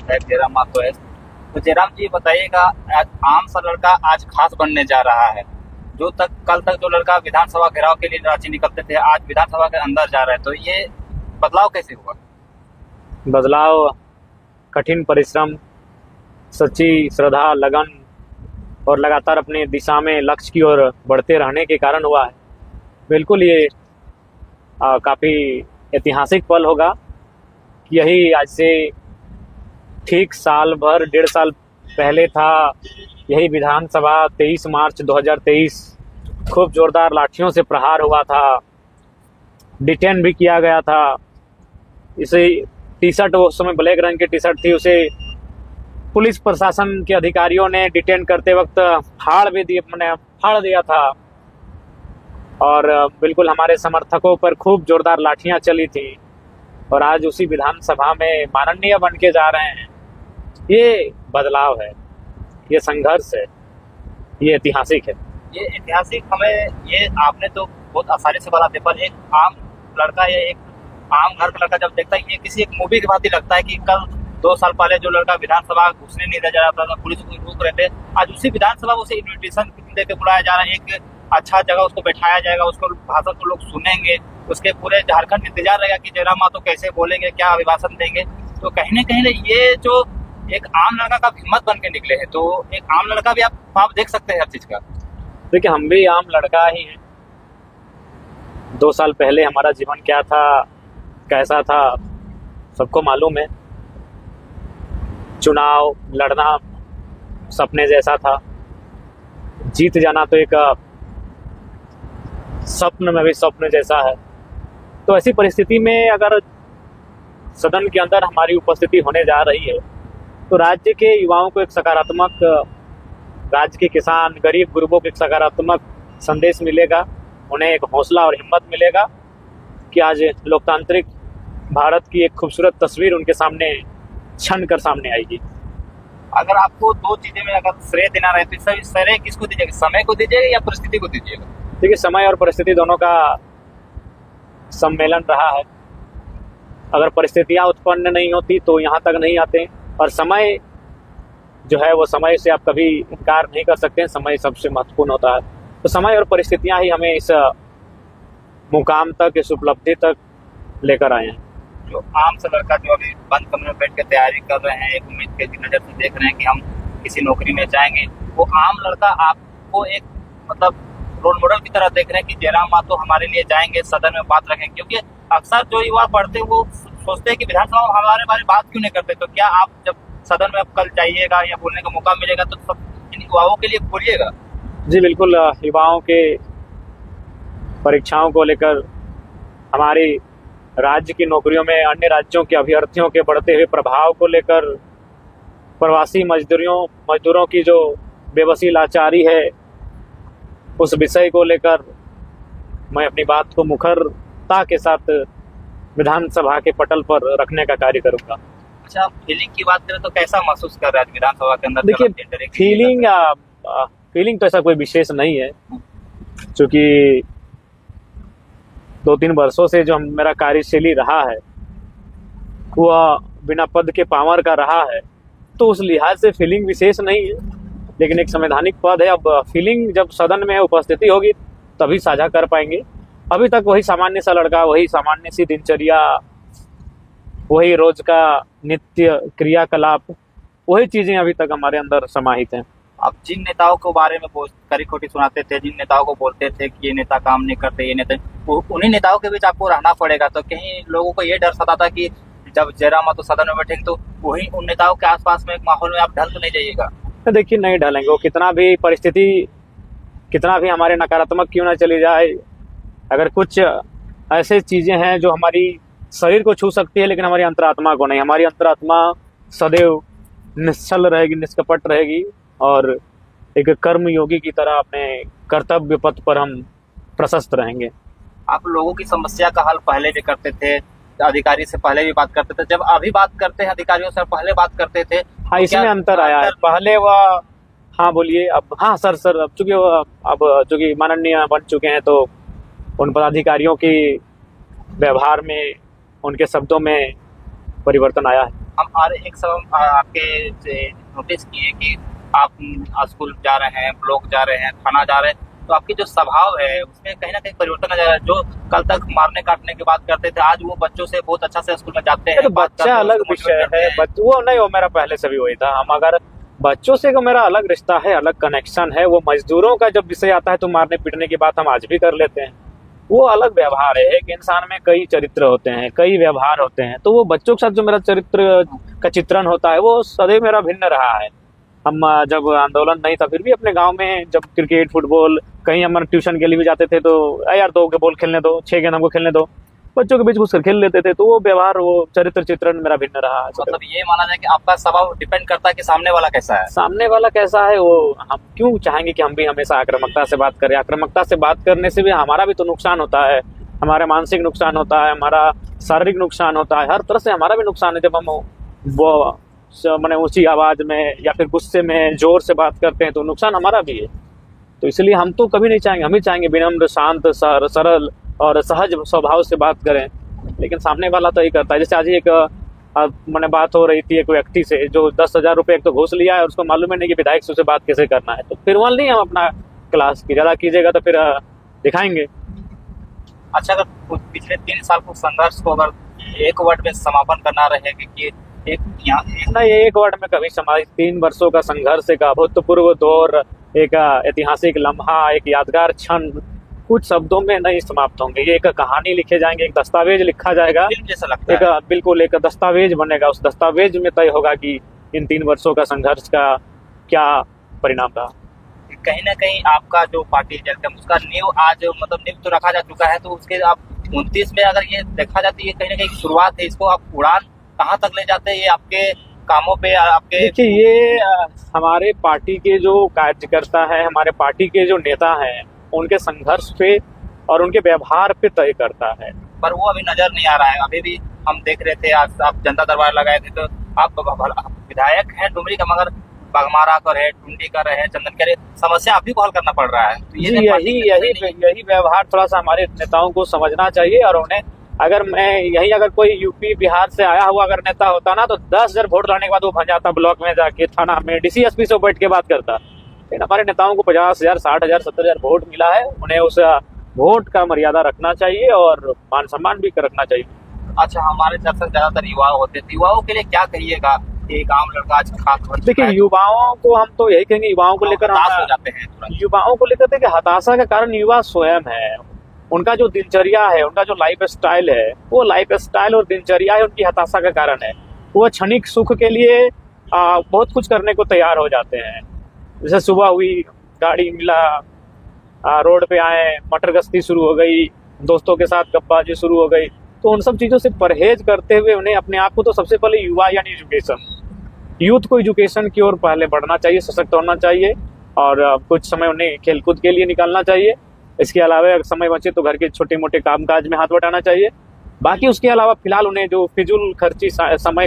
जयराम मातो है। तो जयराम जी बताइएगा, आज आम सा लड़का आज खास बनने जा रहा है। जो तक कल तक जो लड़का विधानसभा घेराव के लिए रांची निकलते थे, आज विधानसभा के अंदर जा रहे हैं। तो ये बदलाव कैसे हुआ? बदलाव कठिन परिश्रम, सच्ची श्रद्धा, लगन और लगातार अपनी दिशा में लक्ष्य की ओर बढ़ते रहने के कारण हुआ है। बिल्कुल ये काफ़ी ऐतिहासिक पल होगा कि यही आज से ठीक साल भर 1.5 साल पहले था। यही विधानसभा 23 मार्च 2023 खूब जोरदार लाठियों से प्रहार हुआ था, डिटेन भी किया गया था। इसे टी शर्ट, वो समय ब्लैक रंग की टी शर्ट थी, उसे पुलिस प्रशासन के अधिकारियों ने डिटेन करते वक्त फाड़ दिया था। और बिल्कुल हमारे समर्थकों पर खूब जोरदार लाठियां चली थी। और आज उसी विधानसभा में माननीय बन के जा रहे हैं। ये बदलाव है, ये संघर्ष है, ये ऐतिहासिक है। ये ऐतिहासिक हमें ये आपने तो बहुत आसानी से बताते, पर एक आम लड़का या एक आम घर का लड़का जब देखता है, ये किसी एक मूवी की बात ही लगता है कि कल 2 साल पहले जो लड़का विधानसभा घुसने नहीं दिया जा रहा था, पुलिस को रोक रहे थे, आज उसी विधानसभा में उसे इन्विटेशन देकर बुलाया जा रहा है। एक अच्छा जगह उसको बैठाया जाएगा, उसको भाषण को लोग सुनेंगे, उसके पूरे झारखंड में इंतजार रहेगा कि जयराम मातो कैसे बोलेंगे, क्या अभिभाषण देंगे। तो कहीं न कहीं ये जो एक आम लड़का का हिम्मत बन के निकले हैं, तो एक आम लड़का भी आप देख सकते हैं हर चीज का। देखिए, हम भी आम लड़का ही हैं। 2 साल पहले हमारा जीवन क्या था, कैसा था, सबको मालूम है। चुनाव लड़ना सपने जैसा था, जीत जाना तो एक स्वप्न में भी स्वप्न जैसा है। तो ऐसी परिस्थिति में अगर सदन के अंदर हमारी उपस्थिति होने जा रही है, तो राज्य के युवाओं को एक सकारात्मक, राज्य के किसान, गरीब गुरबों को एक सकारात्मक संदेश मिलेगा। उन्हें एक हौसला और हिम्मत मिलेगा कि आज लोकतांत्रिक भारत की एक खूबसूरत तस्वीर उनके सामने छन कर सामने आएगी। अगर आपको 2 चीजें में अगर श्रेय देना रहे तो श्रेय किसको दीजिएगा? समय को दीजिएगा या परिस्थिति को दीजिएगा? देखिए, समय और परिस्थिति दोनों का सम्मेलन रहा है। अगर परिस्थितियां उत्पन्न नहीं होती तो यहाँ तक नहीं आते, और समय जो है वो समय से आप कभी इनकार नहीं कर सकते हैं। समय सबसे महत्वपूर्ण होता है। तो समय और परिस्थितियां ही हमें इस मुकाम तक, इस उपलब्धि तक लेकर आए हैं। जो आम सा लड़का जो अभी बंद कमरे में बैठ के तैयारी कर रहे हैं, एक उम्मीद की नजर से देख रहे हैं कि हम किसी नौकरी में जाएंगे, वो आम लड़का आपको एक मतलब रोल मॉडल की तरह देख रहे हैं कि जयराम मातो हमारे लिए जाएंगे, सदन में बात रखेंगे। क्योंकि अक्सर जो युवा पढ़ते हैं वो सोचते हैं कि विधानसभा में हमारे बारे में बात क्यों नहीं करते। तो क्या आप जब सदन में कल जाइएगा या बोलने का मौका मिलेगा तो सब इन युवाओं के लिए बोलिएगा? जी बिल्कुल। युवाओं के परीक्षाओं को लेकर, हमारी राज्य की नौकरियों में अन्य राज्यों के अभ्यर्थियों के बढ़ते हुए प्रभाव को लेकर, प्रवासी मजदूरों की जो बेबसी लाचारी है, उस विषय को लेकर मैं अपनी बात को मुखरता के साथ विधानसभा के पटल पर रखने का कार्य करूंगा। अच्छा, फीलिंग की बात करें तो कैसा महसूस कर रहे हैं विधानसभा के अंदर? देखिए, फीलिंग तो ऐसा कोई विशेष नहीं है, क्योंकि 2-3 वर्षों से जो मेरा कार्यशैली रहा है वह बिना पद के पावर का रहा है, तो उस लिहाज से फीलिंग विशेष नहीं है। लेकिन एक संवैधानिक पद है, अब फीलिंग जब सदन में उपस्थिति होगी तभी साझा कर पाएंगे। अभी तक वही सामान्य सा लड़का, वही सामान्य सी दिनचर्या, वही रोज का नित्य क्रियाकलाप, वही चीजें अभी तक हमारे अंदर समाहित हैं। अब जिन नेताओं के बारे में करी खोटी सुनाते थे, जिन नेताओं को बोलते थे कि ये नेता काम नहीं करते, ये नेता, उन्हीं नेताओं के बीच आपको रहना पड़ेगा। तो कहीं लोगों को ये डर सताता कि जब जयराम मातो सदन में बैठेंगे तो वही उन नेताओं के आसपास में एक माहौल में आप ढल तो नहीं जाइएगा? तो देखिए, नहीं ढलेंगे। वो कितना भी परिस्थिति, कितना भी हमारे नकारात्मक क्यों ना चली जाए, अगर कुछ ऐसे चीजें हैं जो हमारी शरीर को छू सकती है लेकिन हमारी अंतरात्मा को नहीं, हमारी अंतरात्मा सदैव निश्चल रहेगी, निष्कपट रहेगी, और एक कर्म योगी की तरह अपने कर्तव्य पथ पर हम प्रशस्त रहेंगे। आप लोगों की समस्या का हल पहले भी करते थे, अधिकारी से पहले भी बात करते थे, जब अभी बात करते हैं अधिकारियों से पहले बात करते थे। हाँ, इसमें अंतर आया है। पहले वह, हाँ बोलिए। अब हाँ सर, अब चूंकि माननीय बन चुके हैं तो उन पदाधिकारियों की व्यवहार में, उनके शब्दों में परिवर्तन आया है। हम और एक सब आपके से नोटिस किए कि आप स्कूल जा रहे हैं, ब्लॉक जा रहे हैं, थाना जा रहे हैं, तो आपकी जो स्वभाव है उसमें कहीं ना कहीं परिवर्तन आ जा रहा है। जो कल तक मारने काटने की बात करते थे, आज वो बच्चों से बहुत अच्छा से स्कूल में जाते हैं, तो बात करते बच्चा हैं, अलग उसको विषय मोटिवेट करते है। हैं। वो नहीं, वो मेरा पहले से भी वही था। हम अगर बच्चों से को मेरा अलग रिश्ता है, अलग कनेक्शन है। वो मजदूरों का जब विषय आता है तो मारने पीटने की बात हम आज भी कर लेते हैं। वो अलग व्यवहार है। एक इंसान में कई चरित्र होते हैं, कई व्यवहार होते हैं। तो वो बच्चों के साथ जो मेरा चरित्र का चित्रण होता है वो सदैव मेरा भिन्न रहा है। हम जब आंदोलन नहीं था फिर भी अपने गांव में जब क्रिकेट फुटबॉल कहीं हम ट्यूशन के लिए भी जाते थे तो यार 2 बॉल खेलने दो, 6 गेंद हमको खेलने दो, बच्चों के बीच घुसकर खेल लेते थे। तो वो व्यवहार, वो चरित्र चित्रण मेरा भिन्न रहा है। मतलब ये माना जाए कि आपका स्वभाव डिपेंड करता है कि सामने वाला कैसा है। सामने वाला कैसा है, वो हम क्यों चाहेंगे कि हम भी हमेशा आक्रामकता से बात करें। आक्रामकता से बात करने से भी हमारा भी तो नुकसान होता है, हमारे मानसिक नुकसान होता है, हमारा शारीरिक नुकसान होता है, हर तरह से हमारा भी नुकसान है। जब हम वो मैंने ऊंची आवाज में या फिर गुस्से में जोर से बात करते हैं तो नुकसान हमारा भी है। तो इसलिए हम तो कभी नहीं चाहेंगे, हम ही चाहेंगे विनम्र, शांत, सरल और सहज स्वभाव से बात करें। लेकिन सामने वाला तो यही करता है। जैसे आज ही एक मैंने बात हो रही थी एक व्यक्ति से जो 10,000 रुपये एक तो घूस लिया है और उसको मालूम है नहीं कि विधायक से उसे बात कैसे करना है। तो फिर वहाँ नहीं हम अपना क्लास की ज़्यादा कीजिएगा तो फिर दिखाएंगे। अच्छा, अगर पिछले 3 साल को संघर्ष को अगर एक वर्ड में समापन करना रहेगा कि एक नहीं, एक वर्ड में कभी समाज 3 वर्षों का संघर्ष, एक अभूतपूर्व दौर, एक ऐतिहासिक लम्हा, एक यादगार क्षण कुछ शब्दों में नहीं समाप्त होंगे। ये एक कहानी लिखे जाएंगे, एक दस्तावेज लिखा जाएगा, फिल्म जैसा लगता है। बिल्कुल एक दस्तावेज बनेगा। उस दस्तावेज में तय होगा कि इन 3 वर्षों का संघर्ष का क्या परिणाम रहा। कहीं ना कहीं आपका जो पार्टी जलकम उसका नींव आज मतलब नींव तो रखा जा चुका है, तो उसके आप 29 में अगर ये देखा जाती है कहीं ना कहीं शुरुआत है, इसको आप उड़ान कहाँ तक ले जाते हैं ये आपके कामों पे आपके? देखिए, ये हमारे पार्टी के जो कार्यकर्ता है, हमारे पार्टी के जो नेता हैं, उनके संघर्ष पे और उनके व्यवहार पे तय करता है। पर वो अभी नजर नहीं आ रहा है। अभी भी हम देख रहे थे, आज आप जनता दरबार लगाए थे तो आप विधायक हैं डुमरी का, मगर बाघमारा का रहे, टुंडी का रहे, चंदन का रहे, समस्या अभी को हल करना पड़ रहा है। तो यही व्यवहार थोड़ा सा हमारे नेताओं को समझना चाहिए। और उन्हें अगर कोई यूपी बिहार से आया हुआ अगर नेता होता ना तो 10,000 वोट लाने के बाद वो भंग जाता ब्लॉक में जाके, थाना में डीसी एसपी से बैठ के बात करता। लेकिन हमारे नेताओं को 50,000 60,000 70,000 वोट मिला है, उन्हें उस वोट का मर्यादा रखना चाहिए और मान सम्मान भी रखना चाहिए। अच्छा, हमारे दर्शक ज्यादातर युवा होते हैं, युवाओं के लिए क्या कहिएगा? एक आम लड़का आज खास देखिए, युवाओं को हम तो यही कहेंगे, युवाओं को लेकर हताश हो जाते हैं तुरंत। युवाओं को लेकर देखिए, हताशा का कारण युवा स्वयं है। उनका जो दिनचर्या है, उनका जो लाइफ स्टाइल है, वो लाइफ स्टाइल और दिनचर्या है उनकी हताशा का कारण है। वो क्षणिक सुख के लिए बहुत कुछ करने को तैयार हो जाते हैं। जैसे सुबह हुई, गाड़ी मिला, रोड पे आए, मटर गश्ती शुरू हो गई, दोस्तों के साथ गप्पाबाजी शुरू हो गई। तो उन सब चीज़ों से परहेज करते हुए उन्हें अपने आप को तो सबसे पहले युवा यानी यूथ को एजुकेशन की ओर पहले बढ़ना चाहिए, सशक्त होना चाहिए और कुछ समय उन्हें खेलकूद के लिए निकालना चाहिए। इसके अलावा अगर समय बचे तो घर के छोटे मोटे कामकाज में हाथ बटाना चाहिए। बाकी उसके अलावा फिलहाल उन्हें जो फिजूल खर्ची समय